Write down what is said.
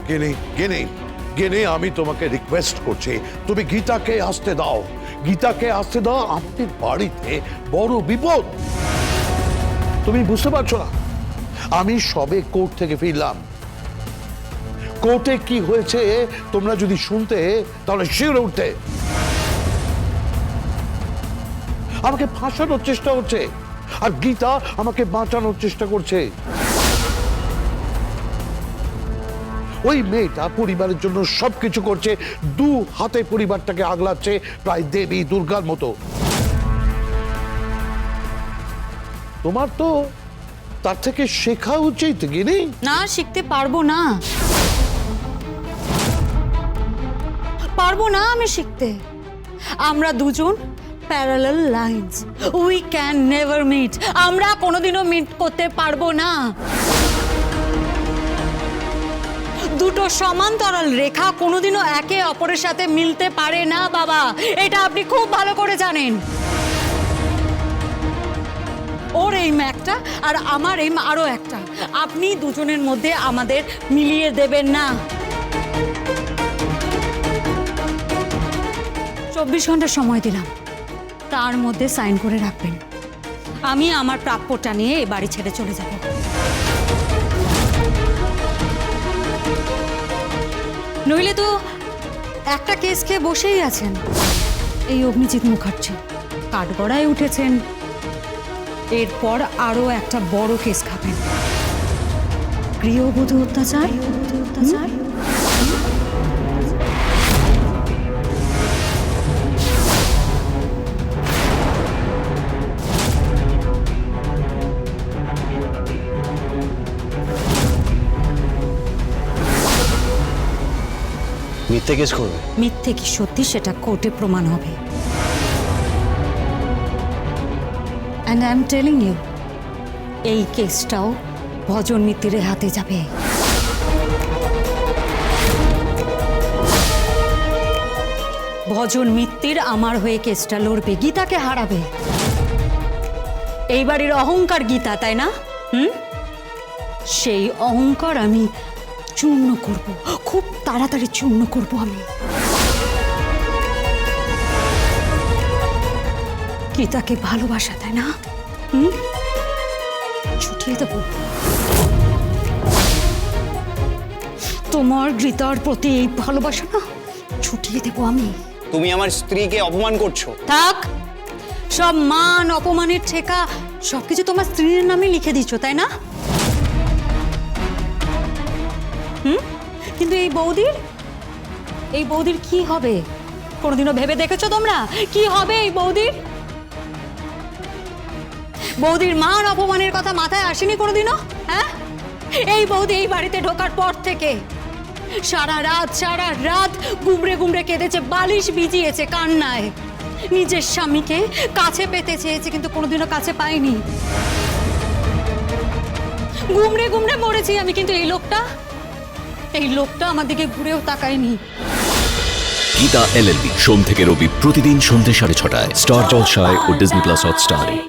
গিনি গিনি গিনি, আমি তোমাকে রিকোয়েস্ট করছি, তুমি গীতাকে আসতে দাও, গীতাকে আসতে দাও। আপনি বাড়িতে বড় বিপদ, তুমি বুঝতে পারছো না? আমি সবে কোর্ট থেকে ফিরলাম। কোর্টে কি হয়েছে তোমরা যদি শুনতে তাহলে শিউরে উঠতে। আমাকে ফাঁসানোর চেষ্টা হচ্ছে, আর গীতা আমাকে বাঁচানোর চেষ্টা করছে। ওই মেয়েটা পরিবারের জন্য সবকিছু করছে, দু হাতে পরিবারটাকে আগলাচ্ছে প্রায় দেবী দুর্গার মতো। তোমার তো তার থেকে শেখা উচিত গিনি। না, শিখতে পারবো না, আমি শিখতে। আমরা দুজন parallel lines, we can never meet. আমরা কোনোদিনও মিট করতে পারবো না। দুটো সমান্তরাল রেখা কোনোদিনও একে অপরের সাথে মিলতে পারে না বাবা, এটা আপনি খুব ভালো করে জানেন। ওর এইম একটা আর আমার এইম আরো একটা, আপনি দুজনের মধ্যে আমাদের মিলিয়ে দেবেন না। 24 ঘন্টা সময় দিলাম, তার মধ্যে সাইন করে রাখবেন। আমি আমার প্রাপ্যটা নিয়ে এ বাড়ি ছেড়ে চলে যাব। নইলে তো একটা কেস খেয়ে বসেই আছেন। এই অগ্নিজিৎ মুখার্জি কাঠগড়ায় উঠেছেন, এরপর আরো একটা বড় কেস খাবেন, গৃহবধূ অত্যাচার। মিথ্যে কেস করবে? মিথ্যে কি সত্যি সেটা কোর্টে প্রমাণ হবে। And I'm telling you, এই কেসটাও ভজন মিত্তিরের হাতে যাবে। ভজন মিত্তির আমার হয়ে কেসটা লড়বে, গীতাকে হারাবে। এই বাড়ির অহংকার গীতা, তাই না? সেই অহংকার আমি চূর্ণ করব, খুব তাড়াতাড়ি চূর্ণ করব আমি। গীতাকে ভালোবাসা, তাই না? ছুটিয়ে দেব তোমার গীতার প্রতি এই ভালোবাসা, না ছুটিয়ে দেব আমি। তুমি আমার স্ত্রীকে অপমান করছো। থাক, সব মান অপমানের ঠেকা সবকিছু তোমার স্ত্রীর নামে লিখে দিচ্ছ, তাই না? কিন্তু এই বৌদির কি হবে কোনোদিনও ভেবে দেখেছো তোমরা? কি হবে এই বৌদির? বৌদির মান অপমানের কথা মাথায় আসেনি কোনোদিনও? হ্যাঁ, এই বৌদি এই বাড়িতে ঢোকার পর থেকে সারা রাত গুমড়ে গুমড়ে কেঁদেছে, বালিশ ভিজিয়েছে কান্নায়। নিজের স্বামীকে কাছে পেতে চেয়েছে, কিন্তু কোনোদিনও কাছে পাইনি। গুমড়ে গুমড়ে মরেছি আমি, কিন্তু এই লোকটা আমার দিকে ঘুরেও তাকায়নি। গীতা LLB সোম থেকে রবি প্রতিদিন সন্ধ্যে 6:30টায় স্টার জলসায় ও ডিজনি প্লাস হটস্টারে।